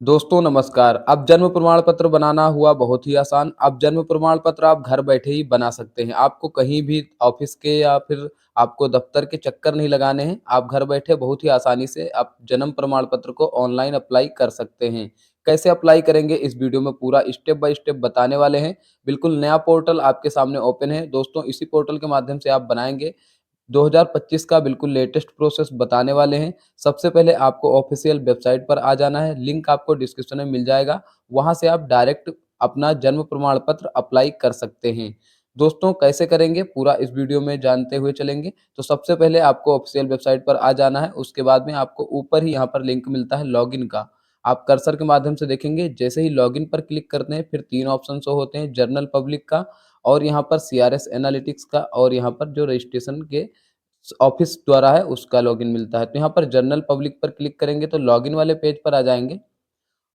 दोस्तों नमस्कार। अब जन्म प्रमाण पत्र बनाना हुआ बहुत ही आसान। अब जन्म प्रमाण पत्र आप घर बैठे ही बना सकते हैं। आपको कहीं भी ऑफिस के या फिर आपको दफ्तर के चक्कर नहीं लगाने हैं। आप घर बैठे बहुत ही आसानी से आप जन्म प्रमाण पत्र को ऑनलाइन अप्लाई कर सकते हैं। कैसे अप्लाई करेंगे इस वीडियो में पूरा स्टेप बाय स्टेप बताने वाले हैं। बिल्कुल नया पोर्टल आपके सामने ओपन है। दोस्तों इसी पोर्टल के माध्यम से आप बनाएंगे 2025 का बिल्कुल लेटेस्ट प्रोसेस बताने वाले हैं। सबसे पहले आपको ऑफिशियल वेबसाइट पर आ जाना है, लिंक आपको डिस्क्रिप्शन में मिल जाएगा। वहाँ से आप डायरेक्ट अपना जन्म प्रमाण पत्र अप्लाई कर सकते हैं। दोस्तों कैसे करेंगे पूरा इस वीडियो में जानते हुए चलेंगे। तो सबसे पहले आपको ऑफिशियल वेबसाइट पर आ जाना है, उसके बाद में आपको ऊपर ही यहाँ पर लिंक मिलता है लॉगिन का। आप कर्सर के माध्यम से देखेंगे, जैसे ही लॉगिन पर क्लिक करते हैं फिर 3 ऑप्शन शो होते हैं, जर्नल पब्लिक का और यहाँ पर सीआरएस एनालिटिक्स का और यहाँ पर जो रजिस्ट्रेशन के ऑफिस द्वारा है उसका लॉगिन मिलता है। तो यहाँ पर जनरल पब्लिक पर क्लिक करेंगे तो लॉगिन वाले पेज पर आ जाएँगे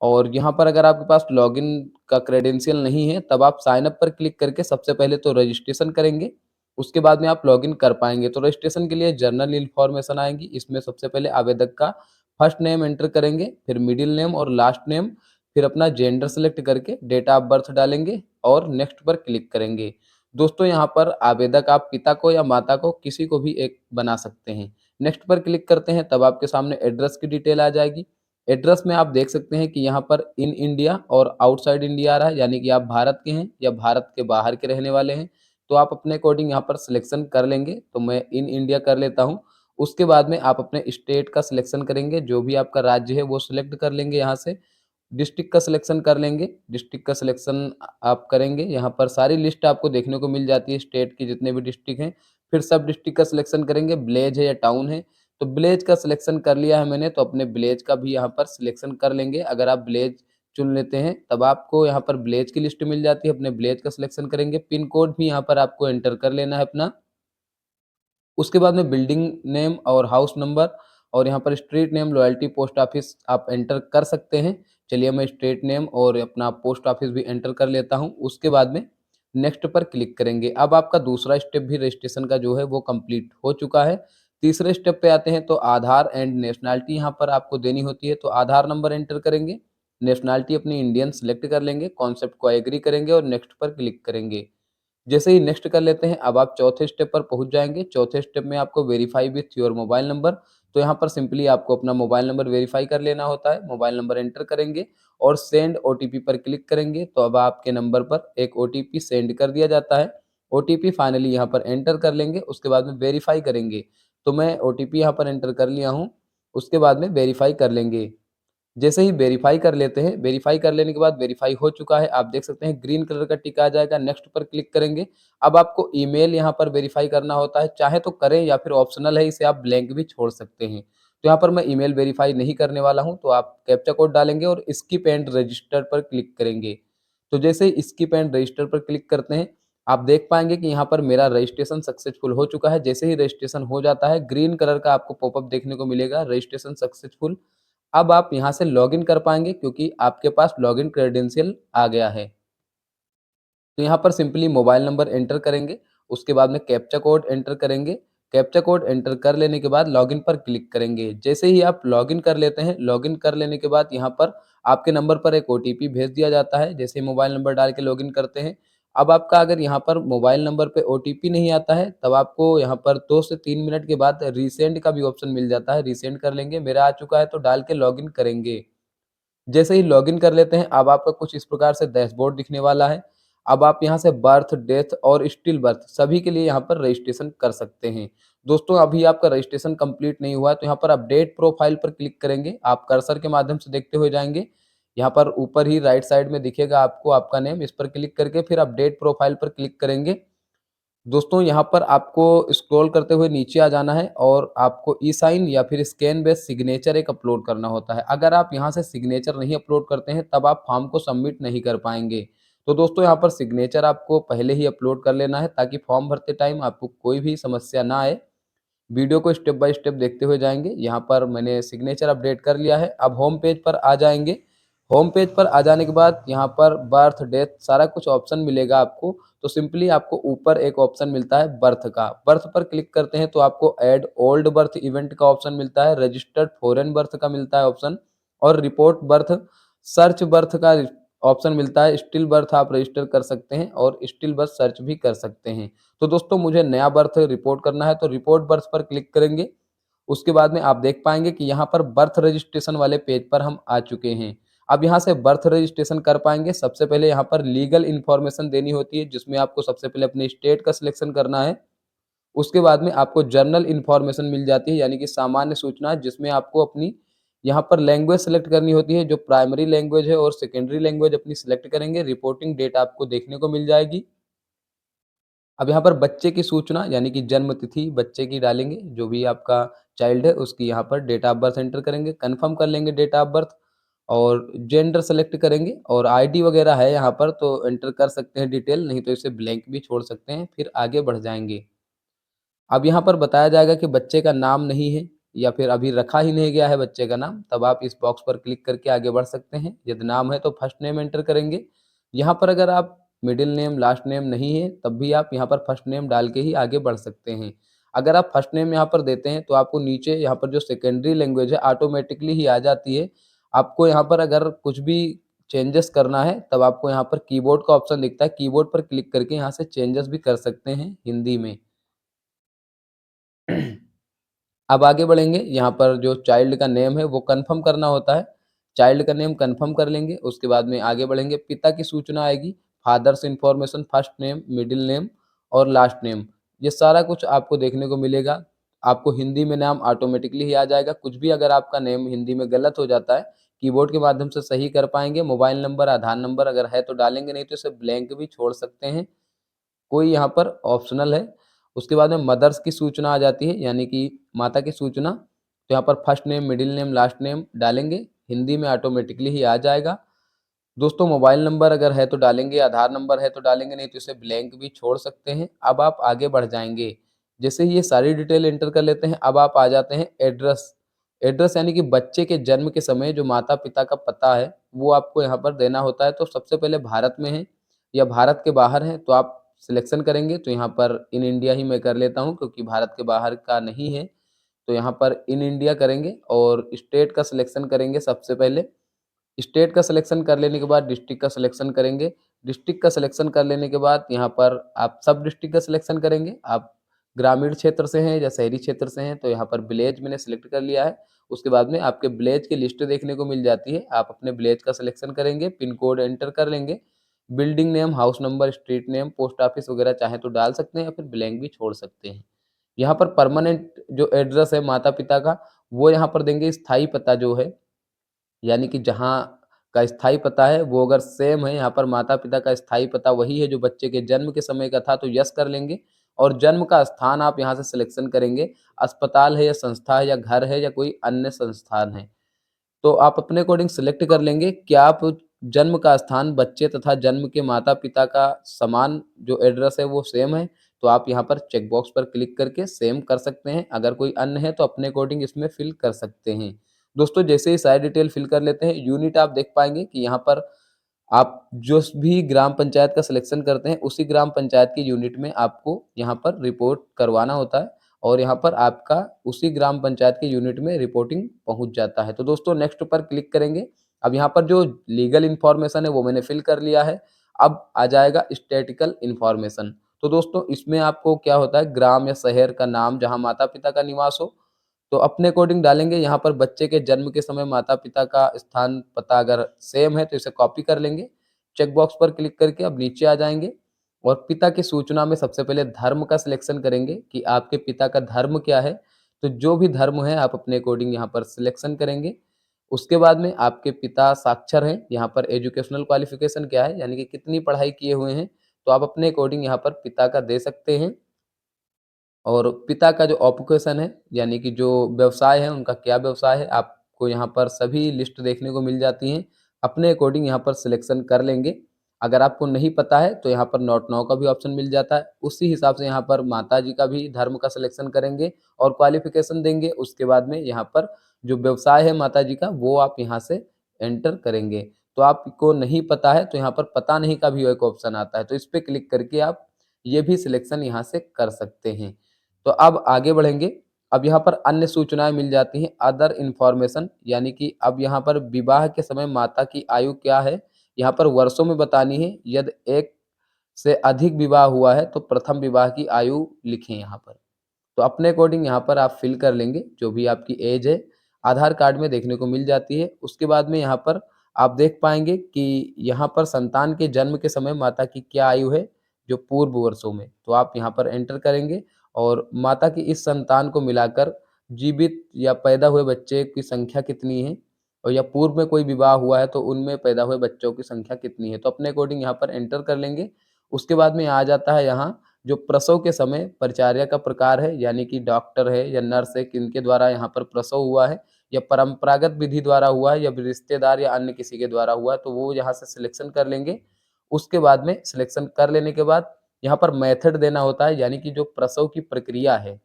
और यहाँ पर अगर आपके पास लॉगिन का क्रेडेंशियल नहीं है तब आप साइन अप पर क्लिक करके सबसे पहले तो रजिस्ट्रेशन करेंगे, उसके बाद में आप लॉगिन कर पाएँगे। तो रजिस्ट्रेशन के लिए जनरल इन्फॉर्मेशन आएँगी, इसमें सबसे पहले आवेदक का फर्स्ट नेम एंटर करेंगे, फिर मिडिल नेम और लास्ट नेम, फिर अपना जेंडर सेलेक्ट करके डेट ऑफ बर्थ डालेंगे और नेक्स्ट पर क्लिक करेंगे। दोस्तों यहाँ पर आवेदक आप पिता को या माता को किसी को भी एक बना सकते हैं। नेक्स्ट पर क्लिक करते हैं तब आपके सामने एड्रेस की डिटेल आ जाएगी। एड्रेस में आप देख सकते हैं कि यहाँ पर इन इंडिया और आउटसाइड इंडिया आ रहा है, यानी कि आप भारत के हैं या भारत के बाहर के रहने वाले हैं। तो आप अपने अकॉर्डिंग यहाँ पर सिलेक्शन कर लेंगे, तो मैं इन इंडिया कर लेता हूँ। उसके बाद में आप अपने स्टेट का सिलेक्शन करेंगे, जो भी आपका राज्य है वो सिलेक्ट कर लेंगे यहाँ से। डिस्ट्रिक्ट का सिलेक्शन कर लेंगे, डिस्ट्रिक्ट का सिलेक्शन आप करेंगे, यहाँ पर सारी लिस्ट आपको देखने को मिल जाती है स्टेट की जितने भी डिस्ट्रिक्ट हैं। फिर सब डिस्ट्रिक्ट का सिलेक्शन करेंगे, विलेज है या टाउन है। तो विलेज का सिलेक्शन कर लिया है मैंने, तो अपने विलेज का भी यहाँ पर सिलेक्शन कर लेंगे। अगर आप विलेज चुन लेते हैं तब आपको यहाँ पर विलेज की लिस्ट मिल जाती है, अपने विलेज का सिलेक्शन करेंगे। पिन कोड भी यहाँ पर आपको एंटर कर लेना है अपना। उसके बाद में बिल्डिंग नेम और हाउस नंबर और यहाँ पर street name, loyalty post office आप एंटर कर सकते हैं। चलिए मैं स्ट्रीट नेम और अपना पोस्ट ऑफिस भी एंटर कर लेता हूँ। उसके बाद में नेक्स्ट पर क्लिक करेंगे। अब आपका दूसरा स्टेप भी रजिस्ट्रेशन का जो है वो कंप्लीट हो चुका है। तीसरे स्टेप पे आते हैं तो आधार एंड नेशनैलिटी यहाँ पर आपको देनी होती है। तो आधार नंबर एंटर करेंगे, नेशनैलिटी अपनी इंडियन सेलेक्ट कर लेंगे, कॉन्सेप्ट को एग्री करेंगे और नेक्स्ट पर क्लिक करेंगे। जैसे ही नेक्स्ट कर लेते हैं अब आप चौथे स्टेप पर पहुंच जाएंगे। चौथे स्टेप में आपको verify with your mobile number. तो यहाँ पर सिंपली आपको अपना मोबाइल नंबर वेरीफाई कर लेना होता है। मोबाइल नंबर एंटर करेंगे और सेंड ओटीपी पर क्लिक करेंगे तो अब आपके नंबर पर एक ओटीपी सेंड कर दिया जाता है। ओटीपी फाइनली यहाँ पर एंटर कर लेंगे, उसके बाद में वेरीफाई करेंगे। तो मैं ओटीपी यहाँ पर एंटर कर लिया हूँ, उसके बाद में वेरीफाई कर लेंगे। जैसे ही वेरीफाई कर लेते हैं, वेरीफाई कर लेने के बाद वेरीफाई हो चुका है, आप देख सकते हैं ग्रीन कलर का टिक आ जाएगा, नेक्स्ट पर क्लिक करेंगे। अब आपको ईमेल यहाँ पर वेरीफाई करना होता है, चाहे तो करें या फिर ऑप्शनल है, इसे आप ब्लैंक भी छोड़ सकते हैं। तो यहाँ पर मैं ईमेल वेरीफाई नहीं करने वाला हूँ, तो आप कैप्चा कोड डालेंगे और स्किप एंड रजिस्टर पर क्लिक करेंगे। तो जैसे ही स्किप एंड रजिस्टर पर क्लिक करते हैं, आप देख पाएंगे कि यहाँ पर मेरा रजिस्ट्रेशन सक्सेसफुल हो चुका है। जैसे ही रजिस्ट्रेशन हो जाता है, ग्रीन कलर का आपको पॉपअप देखने को मिलेगा, रजिस्ट्रेशन सक्सेसफुल। अब आप यहाँ से लॉगिन कर पाएँगे क्योंकि आपके पास लॉगिन क्रेडेंशियल आ गया है। तो यहाँ पर सिंपली मोबाइल नंबर एंटर करेंगे, उसके बाद में कैप्चा कोड एंटर करेंगे। कैप्चा कोड एंटर कर लेने के बाद लॉगिन पर क्लिक करेंगे। जैसे ही आप लॉगिन कर लेते हैं, लॉगिन कर लेने के बाद यहाँ पर आपके नंबर पर एक ओटीपी भेज दिया जाता है, जैसे ही मोबाइल नंबर डाल के लॉगिन करते हैं। अब आपका अगर यहाँ पर मोबाइल नंबर पे ओटीपी नहीं आता है, तब आपको यहाँ पर 2 से 3 मिनट के बाद रीसेंड का भी ऑप्शन मिल जाता है, रीसेंड कर लेंगे। मेरा आ चुका है तो डाल के लॉगिन करेंगे। जैसे ही लॉगिन कर लेते हैं, अब आपका कुछ इस प्रकार से डैशबोर्ड दिखने वाला है। अब आप यहाँ से बर्थ, डेथ और स्टिल बर्थ सभी के लिए यहाँ पर रजिस्ट्रेशन कर सकते हैं। दोस्तों अभी आपका रजिस्ट्रेशन कंप्लीट नहीं हुआ है तो यहाँ पर अपडेट प्रोफाइल पर क्लिक करेंगे। आप कर्सर के माध्यम से देखते हुए जाएँगे। यहाँ पर ऊपर ही राइट साइड में दिखेगा आपको आपका नेम, इस पर क्लिक करके फिर अपडेट प्रोफाइल पर क्लिक करेंगे। दोस्तों यहाँ पर आपको स्क्रॉल करते हुए नीचे आ जाना है और आपको ई साइन या फिर स्कैन बेस्ड सिग्नेचर एक अपलोड करना होता है। अगर आप यहाँ से सिग्नेचर नहीं अपलोड करते हैं तब आप फॉर्म को सबमिट नहीं कर पाएंगे। तो दोस्तों यहाँ पर सिग्नेचर आपको पहले ही अपलोड कर लेना है ताकि फॉर्म भरते टाइम आपको कोई भी समस्या ना आए। वीडियो को स्टेप बाय स्टेप देखते हुए जाएंगे। यहाँ पर मैंने सिग्नेचर अपडेट कर लिया है। अब होम पेज पर आ जाएंगे। होम पेज पर आ जाने के बाद यहाँ पर बर्थ, डेथ सारा कुछ ऑप्शन मिलेगा आपको। तो सिंपली आपको ऊपर एक ऑप्शन मिलता है बर्थ का, बर्थ पर क्लिक करते हैं तो आपको ऐड ओल्ड बर्थ इवेंट का ऑप्शन मिलता है, रजिस्टर्ड फॉरेन बर्थ का मिलता है ऑप्शन और रिपोर्ट बर्थ सर्च बर्थ का ऑप्शन मिलता है, स्टिल बर्थ आप रजिस्टर कर सकते हैं और स्टिल बर्थ सर्च भी कर सकते हैं। तो दोस्तों मुझे नया बर्थ रिपोर्ट करना है, तो रिपोर्ट बर्थ पर क्लिक करेंगे। उसके बाद में आप देख पाएँगे कि यहाँ पर बर्थ रजिस्ट्रेशन वाले पेज पर हम आ चुके हैं। अब यहाँ से बर्थ रजिस्ट्रेशन कर पाएँगे, सबसे पहले यहाँ पर लीगल इन्फॉर्मेशन देनी होती है, जिसमें आपको सबसे पहले अपने स्टेट का सिलेक्शन करना है। उसके बाद में आपको जनरल इन्फॉर्मेशन मिल जाती है, यानी कि सामान्य सूचना, जिसमें आपको अपनी यहाँ पर लैंग्वेज सेलेक्ट करनी होती है, जो प्राइमरी लैंग्वेज है, और सेकेंडरी लैंग्वेज अपनी सिलेक्ट करेंगे। रिपोर्टिंग डेट आपको देखने को मिल जाएगी। अब यहाँ पर बच्चे की सूचना यानी कि जन्म तिथि बच्चे की डालेंगे, जो भी आपका चाइल्ड है उसकी यहाँ पर डेट ऑफ बर्थ एंटर करेंगे, कन्फर्म कर लेंगे डेट ऑफ बर्थ, और जेंडर सेलेक्ट करेंगे, और आईडी वगैरह है यहाँ पर तो एंटर कर सकते हैं डिटेल, नहीं तो इसे ब्लैंक भी छोड़ सकते हैं, फिर आगे बढ़ जाएंगे। अब यहाँ पर बताया जाएगा कि बच्चे का नाम नहीं है या फिर अभी रखा ही नहीं गया है बच्चे का नाम, तब आप इस बॉक्स पर क्लिक करके आगे बढ़ सकते हैं। यदि नाम है तो फर्स्ट नेम एंटर करेंगे। यहाँ पर अगर आप मिडिल नेम लास्ट नेम नहीं है तब भी आप यहाँ पर फर्स्ट नेम डाल के ही आगे बढ़ सकते हैं। अगर आप फर्स्ट नेम यहाँ पर देते हैं तो आपको नीचे यहाँ पर जो सेकेंडरी लैंग्वेज है ऑटोमेटिकली ही आ जाती है। आपको यहाँ पर अगर कुछ भी चेंजेस करना है तब आपको यहाँ पर कीबोर्ड का ऑप्शन दिखता है, कीबोर्ड पर क्लिक करके यहाँ से चेंजेस भी कर सकते हैं हिंदी में। अब आगे बढ़ेंगे, यहाँ पर जो चाइल्ड का नेम है वो कंफर्म करना होता है। चाइल्ड का नेम कंफर्म कर लेंगे, उसके बाद में आगे बढ़ेंगे। पिता की सूचना आएगी, father's information, first name, middle name और लास्ट नेम, ये सारा कुछ आपको देखने को मिलेगा। आपको हिंदी में नाम ऑटोमेटिकली ही आ जाएगा। कुछ भी अगर आपका नेम हिंदी में गलत हो जाता है, कीबोर्ड के माध्यम से सही कर पाएंगे। मोबाइल नंबर, आधार नंबर अगर है तो डालेंगे, नहीं तो इसे ब्लैंक भी छोड़ सकते हैं, कोई यहाँ पर ऑप्शनल है। उसके बाद में मदर्स की सूचना आ जाती है, यानी कि माता की सूचना। तो यहाँ पर first name, middle name, last name डालेंगे, हिंदी में ऑटोमेटिकली ही आ जाएगा। दोस्तों मोबाइल नंबर अगर है तो डालेंगे, आधार नंबर है तो डालेंगे, नहीं तो इसे ब्लैंक भी छोड़ सकते हैं। अब आप आगे बढ़ जाएंगे, जैसे ही ये सारी डिटेल एंटर कर लेते हैं, अब आप आ जाते हैं एड्रेस। एड्रेस यानी कि बच्चे के जन्म के समय जो माता पिता का पता है वो आपको यहाँ पर देना होता है। तो सबसे पहले भारत में है या भारत के बाहर है तो आप सिलेक्शन करेंगे, तो यहाँ पर इन इंडिया ही मैं कर लेता हूँ क्योंकि भारत के बाहर का नहीं है। तो यहाँ पर इन इंडिया करेंगे और स्टेट का सिलेक्शन करेंगे सबसे पहले। स्टेट का सिलेक्शन कर लेने के बाद डिस्ट्रिक्ट का सिलेक्शन करेंगे। डिस्ट्रिक्ट का सिलेक्शन कर लेने के बाद यहाँ पर आप सब डिस्ट्रिक्ट का सिलेक्शन करेंगे। आप ग्रामीण क्षेत्र से हैं या शहरी क्षेत्र से हैं, तो यहाँ पर विलेज मैंने सिलेक्ट कर लिया है। उसके बाद में आपके विलेज की लिस्ट देखने को मिल जाती है, आप अपने विलेज का सिलेक्शन करेंगे, पिन कोड एंटर कर लेंगे, building name, house number, street name, post office वगैरह चाहे तो डाल सकते हैं या फिर ब्लैंक भी छोड़ सकते हैं। यहाँ पर परमानेंट जो एड्रेस है माता पिता का, वो यहाँ पर देंगे। स्थायी पता जो है, यानी कि जहाँ का स्थायी पता है वो अगर सेम है, यहाँ पर माता पिता का स्थायी पता वही है जो बच्चे के जन्म के समय का था, तो यस कर लेंगे। और जन्म का स्थान आप यहाँ से सिलेक्शन करेंगे, अस्पताल है या संस्था है या घर है या कोई अन्य संस्थान है, तो आप अपने अकॉर्डिंग सिलेक्ट कर लेंगे। क्या आप जन्म का स्थान बच्चे तथा जन्म के माता पिता का समान जो एड्रेस है वो सेम है, तो आप यहाँ पर चेक बॉक्स पर क्लिक करके सेम कर सकते हैं। अगर कोई अन्य है तो अपने अकॉर्डिंग इसमें फिल कर सकते हैं। दोस्तों जैसे ही सारी डिटेल फिल कर लेते हैं, यूनिट आप देख पाएंगे कि यहाँ पर आप जो भी ग्राम पंचायत का सिलेक्शन करते हैं उसी ग्राम पंचायत की यूनिट में आपको यहाँ पर रिपोर्ट करवाना होता है, और यहाँ पर आपका उसी ग्राम पंचायत के यूनिट में रिपोर्टिंग पहुँच जाता है। तो दोस्तों नेक्स्ट पर क्लिक करेंगे। अब यहाँ पर जो लीगल इन्फॉर्मेशन है वो मैंने फिल कर लिया है। अब आ जाएगा स्टैटिकल इन्फॉर्मेशन। तो दोस्तों इसमें आपको क्या होता है, ग्राम या शहर का नाम जहाँ माता पिता का निवास हो तो अपने अकॉर्डिंग डालेंगे। यहाँ पर बच्चे के जन्म के समय माता पिता का स्थान पता अगर सेम है तो इसे कॉपी कर लेंगे। चेक बॉक्स पर क्लिक करके अब नीचे आ जाएंगे और पिता की सूचना में सबसे पहले धर्म का सिलेक्शन करेंगे कि आपके पिता का धर्म क्या है। तो जो भी धर्म है आप अपने अकॉर्डिंग यहाँ पर सिलेक्शन करेंगे। उसके बाद में आपके पिता साक्षर हैं, यहाँ पर एजुकेशनल क्वालिफिकेशन क्या है, यानी कि कितनी पढ़ाई किए हुए हैं, तो आप अपने अकॉर्डिंग यहाँ पर पिता का दे सकते हैं। और पिता का जो ऑक्यूपेशन है, यानी कि जो व्यवसाय है, उनका क्या व्यवसाय है, आपको यहाँ पर सभी लिस्ट देखने को मिल जाती हैं। अपने अकॉर्डिंग यहाँ पर सिलेक्शन कर लेंगे। अगर आपको नहीं पता है तो यहाँ पर नॉट नाउ का भी ऑप्शन मिल जाता है। उसी हिसाब से यहाँ पर माताजी का भी धर्म का सिलेक्शन करेंगे और क्वालिफिकेशन देंगे। उसके बाद में यहाँ पर जो व्यवसाय है माताजी का वो आप यहाँ से एंटर करेंगे। तो आपको नहीं पता है तो यहाँ पर पता नहीं का भी एक ऑप्शन आता है, तो इस पे क्लिक करके आप ये भी सिलेक्शन यहाँ से कर सकते हैं। तो अब आगे बढ़ेंगे। अब यहाँ पर अन्य सूचनाएँ मिल जाती हैं, अदर इन्फॉर्मेशन, यानी कि अब यहाँ पर विवाह के समय माता की आयु क्या है, यहाँ पर वर्षों में बतानी है। यदि 1 से अधिक विवाह हुआ है तो प्रथम विवाह की आयु लिखें यहाँ पर। तो अपने अकॉर्डिंग यहाँ पर आप फ़िल कर लेंगे, जो भी आपकी एज है, आधार कार्ड में देखने को मिल जाती है। उसके बाद में यहाँ पर आप देख पाएँगे कि यहाँ पर संतान के जन्म के समय माता की क्या आयु है, जो पूर्व वर्षों में। तो आप यहाँ पर एंटर करेंगे और माता की इस संतान को मिलाकर जीवित या पैदा हुए बच्चे की संख्या कितनी है, और या पूर्व में कोई विवाह हुआ है तो उनमें पैदा हुए बच्चों की संख्या कितनी है। तो अपने अकॉर्डिंग यहाँ पर एंटर कर लेंगे। उसके बाद में आ जाता है यहाँ जो प्रसव के समय परिचर्या का प्रकार है, यानी कि डॉक्टर है या नर्स है, किनके द्वारा यहाँ पर प्रसव हुआ है, या परंपरागत विधि द्वारा हुआ है या रिश्तेदार या अन्य किसी के द्वारा हुआ है, तो वो यहाँ से सिलेक्शन कर लेंगे। उसके बाद में सिलेक्शन कर लेने के बाद यहाँ पर मेथड देना होता है, यानी कि जो प्रसव की प्रक्रिया है,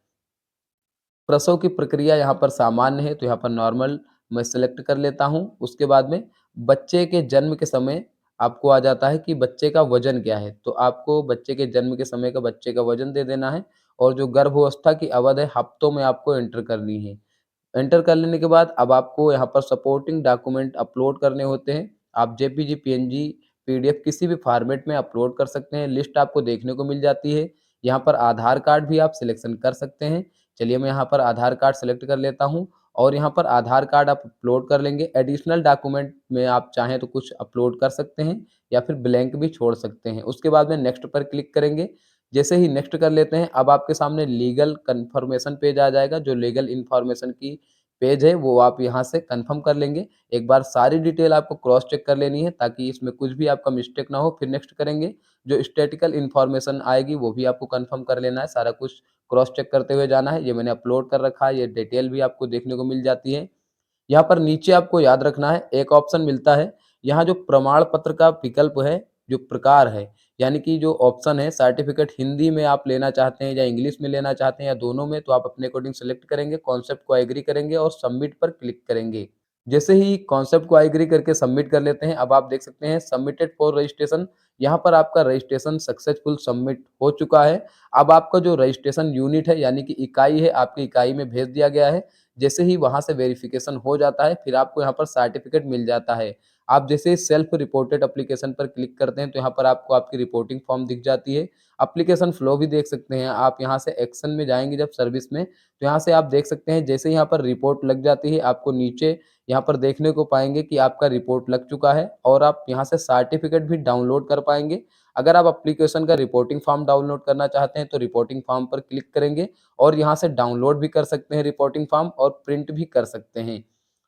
प्रसव की प्रक्रिया यहाँ पर सामान्य है, तो यहाँ पर नॉर्मल मैं सेलेक्ट कर लेता हूँ। उसके बाद में बच्चे के जन्म के समय आपको आ जाता है कि बच्चे का वज़न क्या है, तो आपको बच्चे के जन्म के समय का बच्चे का वज़न दे देना है, और जो गर्भावस्था की अवधि है, हफ्तों में आपको एंटर करनी है। एंटर कर लेने के बाद अब आपको यहाँ पर सपोर्टिंग डॉक्यूमेंट अपलोड करने होते हैं। आप जेपीजी, पीएनजी, पीडीएफ किसी भी फॉर्मेट में अपलोड कर सकते हैं। लिस्ट आपको देखने को मिल जाती है। यहाँ पर आधार कार्ड भी आप सिलेक्शन कर सकते हैं। चलिए मैं यहाँ पर आधार कार्ड सेलेक्ट कर लेता हूँ, और यहाँ पर आधार कार्ड आप अपलोड कर लेंगे। एडिशनल डॉक्यूमेंट में आप चाहें तो कुछ अपलोड कर सकते हैं, या फिर ब्लैंक भी छोड़ सकते हैं। उसके बाद में नेक्स्ट पर क्लिक करेंगे। जैसे ही नेक्स्ट कर लेते हैं, अब आपके सामने लीगल कन्फर्मेशन पेज आ जाएगा। जो लीगल इन्फॉर्मेशन की पेज है वो आप यहाँ से कंफर्म कर लेंगे। एक बार सारी डिटेल आपको क्रॉस चेक कर लेनी है, ताकि इसमें कुछ भी आपका मिस्टेक ना हो। फिर नेक्स्ट करेंगे। जो स्टैटिकल इन्फॉर्मेशन आएगी वो भी आपको कंफर्म कर लेना है, सारा कुछ क्रॉस चेक करते हुए जाना है। ये मैंने अपलोड कर रखा है, ये डिटेल भी आपको देखने को मिल जाती है। यहाँ पर नीचे आपको याद रखना है, एक ऑप्शन मिलता है, यहाँ जो प्रमाण पत्र का विकल्प है, जो प्रकार है, यानी कि जो ऑप्शन है सर्टिफिकेट हिंदी में आप लेना चाहते हैं या इंग्लिश में लेना चाहते हैं या दोनों में, तो आप अपने अकॉर्डिंग सेलेक्ट करेंगे, कॉन्सेप्ट को एग्री करेंगे और सबमिट पर क्लिक करेंगे। जैसे ही कॉन्सेप्ट को एग्री करके सबमिट कर लेते हैं, अब आप देख सकते हैं सबमिटेड फॉर रजिस्ट्रेशन, यहाँ पर आपका रजिस्ट्रेशन सक्सेसफुल सबमिट हो चुका है। अब आपका जो रजिस्ट्रेशन यूनिट है, यानी कि इकाई है, आपकी इकाई में भेज दिया गया है। जैसे ही वहाँ से वेरिफिकेशन हो जाता है, फिर आपको यहाँ पर सर्टिफिकेट मिल जाता है। आप जैसे ही सेल्फ रिपोर्टेड एप्लीकेशन पर क्लिक करते हैं, तो यहाँ पर आपको आपकी रिपोर्टिंग फॉर्म दिख जाती है। एप्लीकेशन फ्लो भी देख सकते हैं आप। यहाँ से एक्शन में जाएँगे जब सर्विस में, तो यहाँ से आप देख सकते हैं, जैसे ही यहाँ पर रिपोर्ट लग जाती है, आपको नीचे यहाँ पर देखने को पाएँगे कि आपका रिपोर्ट लग चुका है, और आप यहाँ से सर्टिफिकेट भी डाउनलोड कर पाएँगे। अगर आप एप्लीकेशन का रिपोर्टिंग फॉर्म डाउनलोड करना चाहते हैं, तो रिपोर्टिंग फॉर्म पर क्लिक करेंगे, और यहाँ से डाउनलोड भी कर सकते हैं रिपोर्टिंग फॉर्म, और प्रिंट भी कर सकते हैं।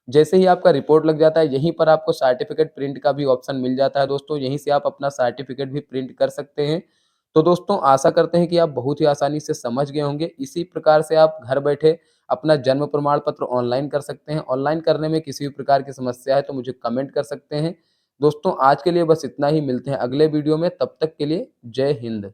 जैसे ही आपका रिपोर्ट लग जाता है, यहीं पर आपको सर्टिफिकेट प्रिंट का भी ऑप्शन मिल जाता है दोस्तों, यहीं से आप अपना सर्टिफिकेट भी प्रिंट कर सकते हैं। तो दोस्तों आशा करते हैं कि आप बहुत ही आसानी से समझ गए होंगे। इसी प्रकार से आप घर बैठे अपना जन्म प्रमाण पत्र ऑनलाइन कर सकते हैं। ऑनलाइन करने में किसी भी प्रकार की समस्या है तो मुझे कमेंट कर सकते हैं। दोस्तों आज के लिए बस इतना ही, मिलते हैं अगले वीडियो में, तब तक के लिए जय हिंद।